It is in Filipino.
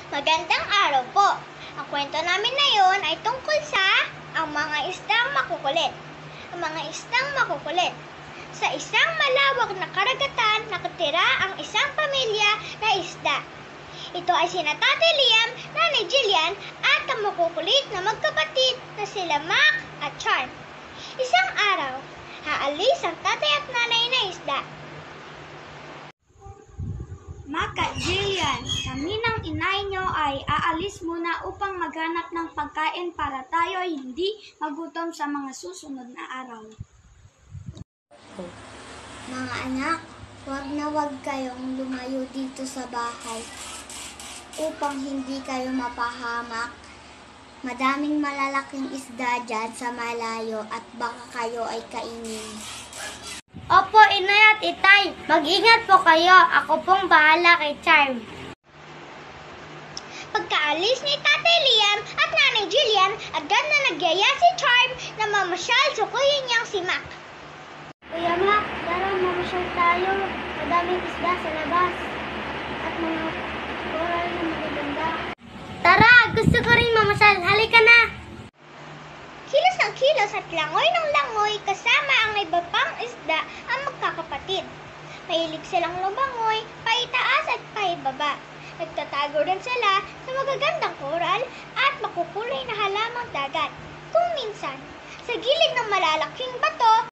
Magandang araw po. Ang kwento namin ngayon ay tungkol sa ang mga isdang makukulit. Ang mga isdang makukulit. Sa isang malawak na karagatan, nakatira ang isang pamilya na isda. Ito ay sina Tatay Liam, Nanay Jillian, at ang makukulit na magkapatid na sila Mac at Charm. Isang araw, aalis ang tatay at nanay na isda. Mac at Jillian, kami ng inay nyo ay aalis muna upang maghanap ng pagkain para tayo ay hindi magutom sa mga susunod na araw. Mga anak, wag kayong lumayo dito sa bahay upang hindi kayo mapahamak. Madaming malalaking isda dyan sa malayo at baka kayo ay kainin. Opo, inay at itay. Mag-ingat po kayo. Ako pong bahala kay Charm. Pagkaalis ni Tatay Liam at Nanay Jillian, agad na nagyaya si Charm na mamasyal sa kuya niyang si Mac. Kuya Mac, tara mamasyal tayo. Madaming isda sa labas. At mga coral na magaganda. Tara, gusto ko rin mamasyal. Halika na! Kilos ng kilos at langoy ng langoy kasama ang iba pang isda ang magkakapatid. Mahilig silang lumangoy, paitaas at paibaba. Nagtatago rin sila sa magagandang koral at makukulay na halamang dagat. Kung minsan, sa gilid ng malalaking bato,